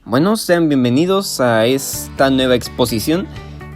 Bueno, sean bienvenidos a esta nueva exposición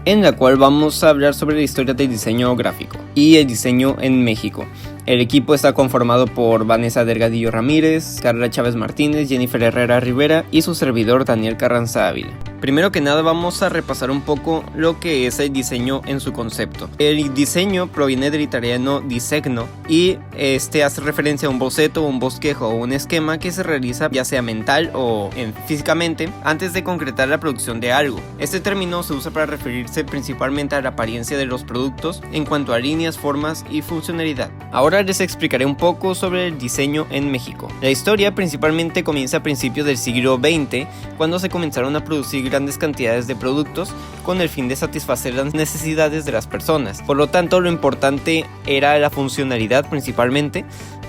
en la cual vamos a hablar sobre la historia del diseño gráfico y el diseño en México. El equipo está conformado por Vanessa Delgadillo Ramírez, Carla Chávez Martínez, Jennifer Herrera Rivera y su servidor Daniel Carranza Ávila. Primero que nada vamos a repasar un poco lo que es el diseño en su concepto. El diseño proviene del italiano disegno y hace referencia a un boceto, un bosquejo o un esquema que se realiza ya sea mental o físicamente antes de concretar la producción de algo. Este término se usa para referirse principalmente a la apariencia de los productos en cuanto a líneas, formas y funcionalidad. Ahora les explicaré un poco sobre el diseño en México. La historia principalmente comienza a principios del siglo XX, cuando se comenzaron a producir grandes cantidades de productos con el fin de satisfacer las necesidades de las personas. Por lo tanto, lo importante era la funcionalidad principalmente,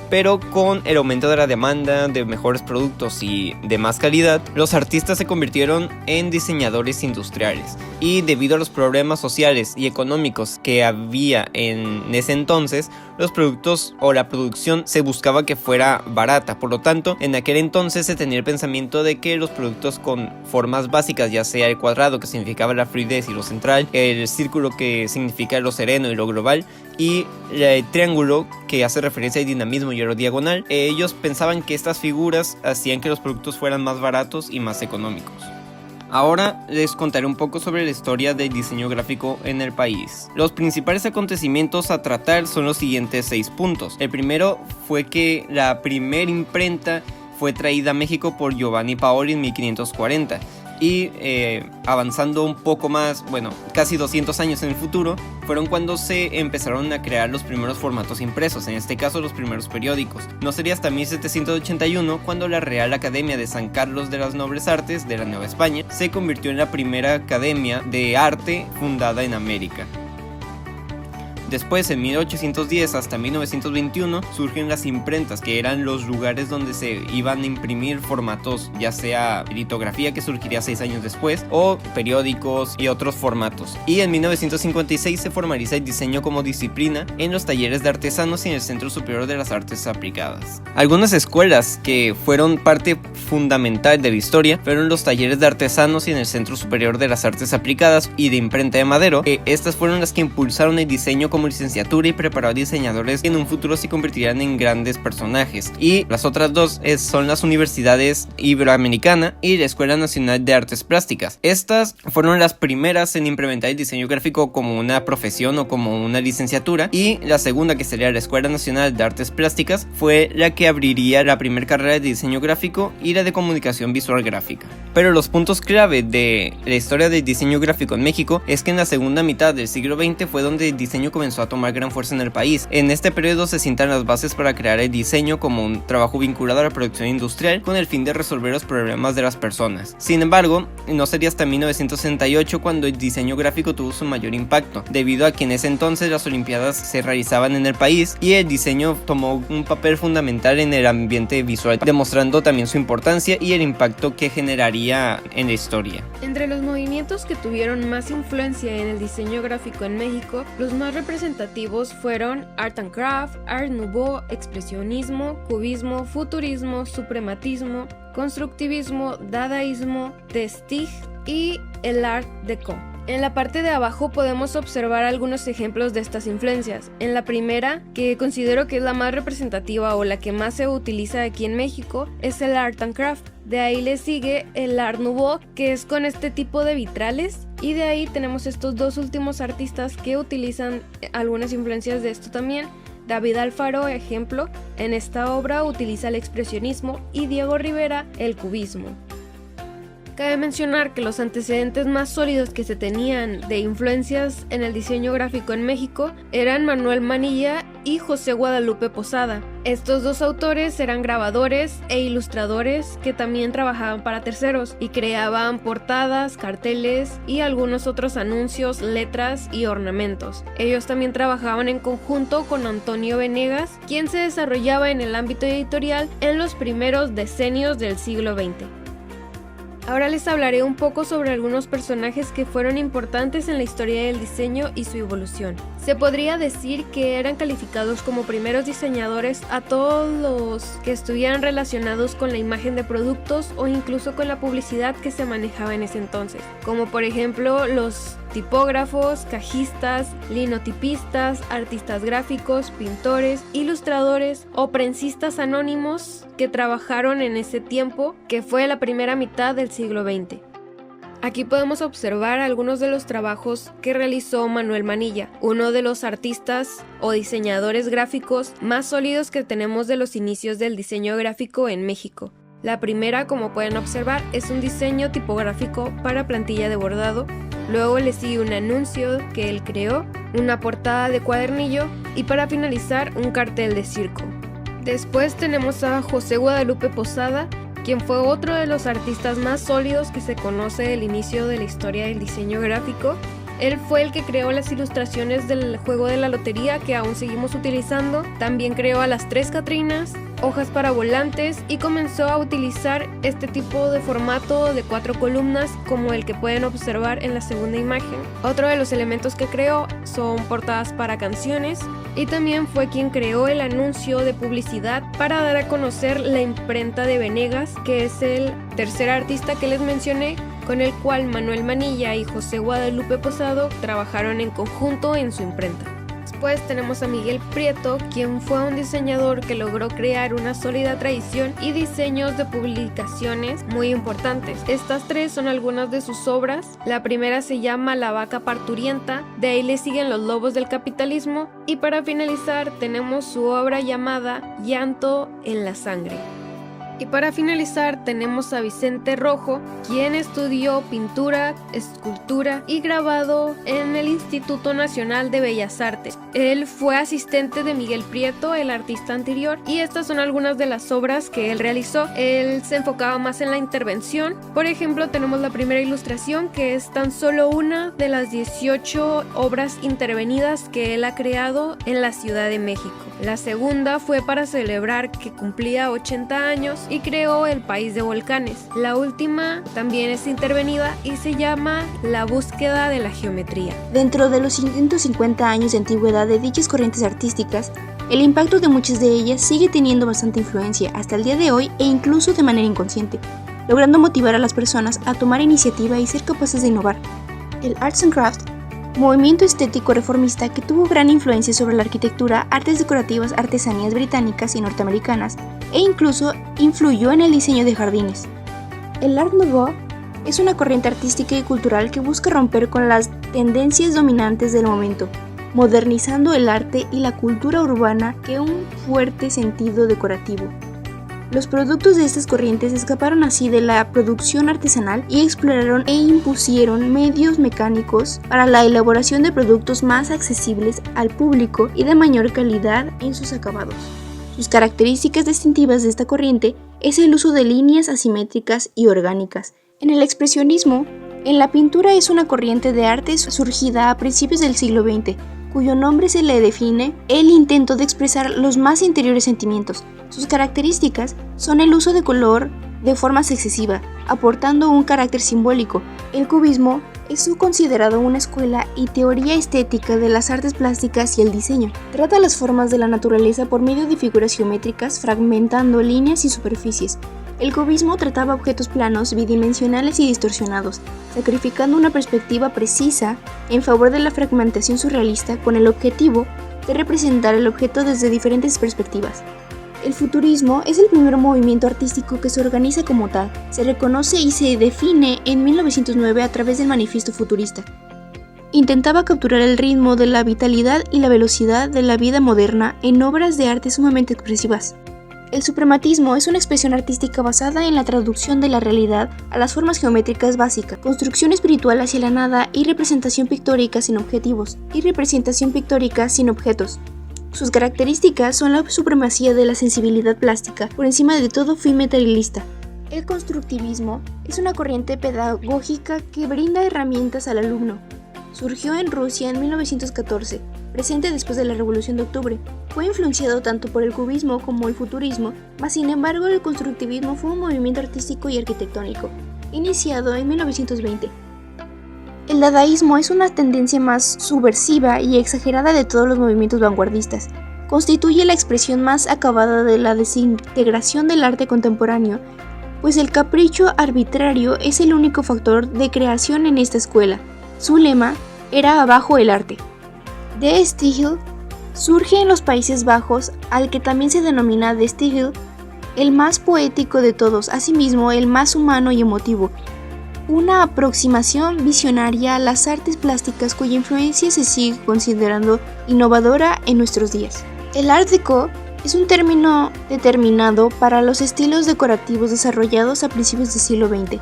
pero con el aumento de la demanda de mejores productos y de más calidad, los artistas se convirtieron en diseñadores industriales. Y debido a los problemas sociales y económicos que había en ese entonces, los productos o la producción se buscaba que fuera barata. Por lo tanto, en aquel entonces se tenía el pensamiento de que los productos con formas básicas, ya sea el cuadrado, que significaba la fluidez y lo central, el círculo, que significa lo sereno y lo global, y el triángulo, que hace referencia al dinamismo y a lo diagonal, ellos pensaban que estas figuras hacían que los productos fueran más baratos y más económicos. Ahora les contaré un poco sobre la historia del diseño gráfico en el país. Los principales acontecimientos a tratar son los siguientes 6 puntos. El primero fue que la primera imprenta fue traída a México por Giovanni Paoli en 1540. Y avanzando un poco más, casi 200 años en el futuro, fueron cuando se empezaron a crear los primeros formatos impresos, en este caso los primeros periódicos. No sería hasta 1781 cuando la Real Academia de San Carlos de las Nobles Artes de la Nueva España se convirtió en la primera academia de arte fundada en América. Después, en 1810 hasta 1921, surgen las imprentas, que eran los lugares donde se iban a imprimir formatos, ya sea litografía, que surgiría 6 años después, o periódicos y otros formatos. Y en 1956 se formaliza el diseño como disciplina en los talleres de artesanos y en el Centro Superior de las Artes Aplicadas. Algunas escuelas que fueron parte fundamental de la historia fueron los talleres de artesanos y en el Centro Superior de las Artes Aplicadas y de Imprenta de Madero. Estas fueron las que impulsaron el diseño como licenciatura y prepararon diseñadores que en un futuro se convertirían en grandes personajes. Y las otras dos son las universidades Iberoamericana y la Escuela Nacional de Artes Plásticas. Estas fueron las primeras en implementar el diseño gráfico como una profesión o como una licenciatura, y la segunda, que sería la Escuela Nacional de Artes Plásticas, fue la que abriría la primera carrera de diseño gráfico y la de comunicación visual gráfica. Pero los puntos clave de la historia del diseño gráfico en México es que en la segunda mitad del siglo XX fue donde el diseño comenzó a tomar gran fuerza en el país. En este periodo se sientan las bases para crear el diseño como un trabajo vinculado a la producción industrial con el fin de resolver los problemas de las personas. Sin embargo, no sería hasta 1968 cuando el diseño gráfico tuvo su mayor impacto, debido a que en ese entonces las Olimpiadas se realizaban en el país y el diseño tomó un papel fundamental en el ambiente visual, demostrando también su importancia y el impacto que generaría en la historia. Entre los movimientos que tuvieron más influencia en el diseño gráfico en México, los más representativos fueron Art and Craft, Art Nouveau, Expresionismo, Cubismo, Futurismo, Suprematismo, Constructivismo, Dadaísmo, Vestige y el Art Deco. En la parte de abajo podemos observar algunos ejemplos de estas influencias. En la primera, que considero que es la más representativa o la que más se utiliza aquí en México, es el Art and Craft. De ahí le sigue el Art Nouveau, que es con este tipo de vitrales. Y de ahí tenemos estos dos últimos artistas que utilizan algunas influencias de esto también. David Alfaro, ejemplo, en esta obra utiliza el expresionismo y Diego Rivera el cubismo. Cabe mencionar que los antecedentes más sólidos que se tenían de influencias en el diseño gráfico en México eran Manuel Manilla y José Guadalupe Posada. Estos dos autores eran grabadores e ilustradores que también trabajaban para terceros y creaban portadas, carteles y algunos otros anuncios, letras y ornamentos. Ellos también trabajaban en conjunto con Antonio Venegas, quien se desarrollaba en el ámbito editorial en los primeros decenios del siglo XX. Ahora les hablaré un poco sobre algunos personajes que fueron importantes en la historia del diseño y su evolución. Se podría decir que eran calificados como primeros diseñadores a todos los que estuvieran relacionados con la imagen de productos o incluso con la publicidad que se manejaba en ese entonces, como por ejemplo los tipógrafos, cajistas, linotipistas, artistas gráficos, pintores, ilustradores o prensistas anónimos que trabajaron en ese tiempo, que fue la primera mitad del siglo XX. Aquí podemos observar algunos de los trabajos que realizó Manuel Manilla, uno de los artistas o diseñadores gráficos más sólidos que tenemos de los inicios del diseño gráfico en México. La primera, como pueden observar, es un diseño tipográfico para plantilla de bordado. Luego le sigue un anuncio que él creó, una portada de cuadernillo y para finalizar un cartel de circo. Después tenemos a José Guadalupe Posada, quien fue otro de los artistas más sólidos que se conoce del inicio de la historia del diseño gráfico. Él fue el que creó las ilustraciones del juego de la lotería que aún seguimos utilizando. También creó a las Tres Catrinas, hojas para volantes y comenzó a utilizar este tipo de formato de 4 columnas como el que pueden observar en la segunda imagen. Otro de los elementos que creó son portadas para canciones y también fue quien creó el anuncio de publicidad para dar a conocer la imprenta de Venegas, que es el tercer artista que les mencioné, con el cual Manuel Manilla y José Guadalupe Posada trabajaron en conjunto en su imprenta. Después tenemos a Miguel Prieto, quien fue un diseñador que logró crear una sólida tradición y diseños de publicaciones muy importantes. Estas 3 son algunas de sus obras. La primera se llama La vaca parturienta, de ahí le siguen Los lobos del capitalismo y para finalizar tenemos su obra llamada Llanto en la sangre. Y para finalizar tenemos a Vicente Rojo, quien estudió pintura, escultura y grabado en el Instituto Nacional de Bellas Artes. Él fue asistente de Miguel Prieto, el artista anterior, y estas son algunas de las obras que él realizó. Él se enfocaba más en la intervención. Por ejemplo, tenemos la primera ilustración, que es tan solo una de las 18 obras intervenidas que él ha creado en la Ciudad de México. La segunda fue para celebrar que cumplía 80 años y creó el País de Volcanes. La última también es intervenida y se llama La búsqueda de la geometría. Dentro de los 150 años de antigüedad de dichas corrientes artísticas, el impacto de muchas de ellas sigue teniendo bastante influencia hasta el día de hoy e incluso de manera inconsciente, logrando motivar a las personas a tomar iniciativa y ser capaces de innovar. El Arts and Crafts, movimiento estético reformista que tuvo gran influencia sobre la arquitectura, artes decorativas, artesanías británicas y norteamericanas, e incluso influyó en el diseño de jardines. El Art Nouveau es una corriente artística y cultural que busca romper con las tendencias dominantes del momento, modernizando el arte y la cultura urbana con un fuerte sentido decorativo. Los productos de estas corrientes escaparon así de la producción artesanal y exploraron e impusieron medios mecánicos para la elaboración de productos más accesibles al público y de mayor calidad en sus acabados. Sus características distintivas de esta corriente es el uso de líneas asimétricas y orgánicas. En el expresionismo, en la pintura es una corriente de arte surgida a principios del siglo XX, cuyo nombre se le define el intento de expresar los más interiores sentimientos. Sus características son el uso de color de forma excesiva, aportando un carácter simbólico. El cubismo es considerado una escuela y teoría estética de las artes plásticas y el diseño. Trata las formas de la naturaleza por medio de figuras geométricas, fragmentando líneas y superficies. El cubismo trataba objetos planos, bidimensionales y distorsionados, sacrificando una perspectiva precisa en favor de la fragmentación surrealista con el objetivo de representar el objeto desde diferentes perspectivas. El futurismo es el primer movimiento artístico que se organiza como tal. Se reconoce y se define en 1909 a través del Manifiesto Futurista. Intentaba capturar el ritmo de la vitalidad y la velocidad de la vida moderna en obras de arte sumamente expresivas. El suprematismo es una expresión artística basada en la traducción de la realidad a las formas geométricas básicas, construcción espiritual hacia la nada y representación pictórica sin objetos. Sus características son la supremacía de la sensibilidad plástica por encima de todo fin materialista. El constructivismo es una corriente pedagógica que brinda herramientas al alumno. Surgió en Rusia en 1914, presente después de la Revolución de Octubre. Fue influenciado tanto por el cubismo como el futurismo, mas sin embargo el constructivismo fue un movimiento artístico y arquitectónico, iniciado en 1920. El dadaísmo es una tendencia más subversiva y exagerada de todos los movimientos vanguardistas. Constituye la expresión más acabada de la desintegración del arte contemporáneo, pues el capricho arbitrario es el único factor de creación en esta escuela. Su lema era abajo el arte. De Stijl surge en los Países Bajos, al que también se denomina De Stijl, el más poético de todos, asimismo el más humano y emotivo. Una aproximación visionaria a las artes plásticas cuya influencia se sigue considerando innovadora en nuestros días. El Art Deco es un término determinado para los estilos decorativos desarrollados a principios del siglo XX.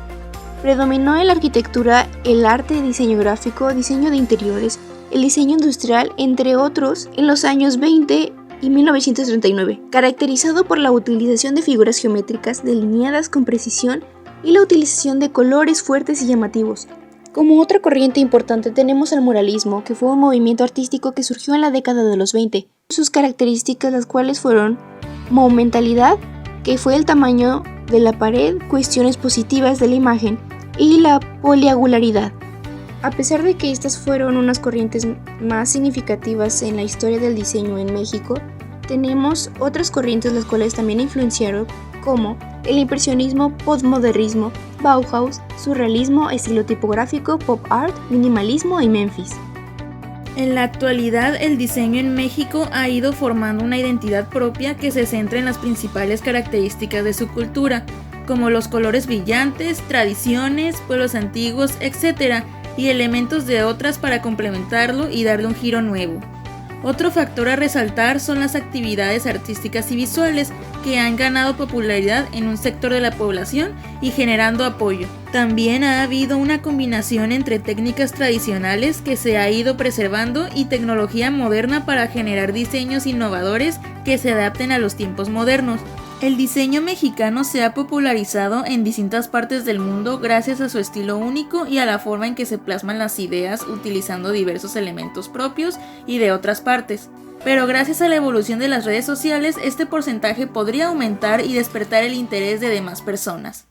Predominó en la arquitectura el arte de diseño gráfico, diseño de interiores, el diseño industrial, entre otros, en los años 20 y 1939, caracterizado por la utilización de figuras geométricas delineadas con precisión y la utilización de colores fuertes y llamativos. Como otra corriente importante tenemos el muralismo, que fue un movimiento artístico que surgió en la década de los 20. Sus características, las cuales fueron monumentalidad, que fue el tamaño de la pared, cuestiones positivas de la imagen, y la poliangularidad. A pesar de que estas fueron unas corrientes más significativas en la historia del diseño en México, tenemos otras corrientes las cuales también influenciaron, como el impresionismo, postmodernismo, Bauhaus, surrealismo, estilo tipográfico, pop art, minimalismo y Memphis. En la actualidad, el diseño en México ha ido formando una identidad propia que se centra en las principales características de su cultura, como los colores brillantes, tradiciones, pueblos antiguos, etc., y elementos de otras para complementarlo y darle un giro nuevo. Otro factor a resaltar son las actividades artísticas y visuales que han ganado popularidad en un sector de la población y generando apoyo. También ha habido una combinación entre técnicas tradicionales que se ha ido preservando y tecnología moderna para generar diseños innovadores que se adapten a los tiempos modernos. El diseño mexicano se ha popularizado en distintas partes del mundo gracias a su estilo único y a la forma en que se plasman las ideas utilizando diversos elementos propios y de otras partes. Pero gracias a la evolución de las redes sociales, este porcentaje podría aumentar y despertar el interés de demás personas.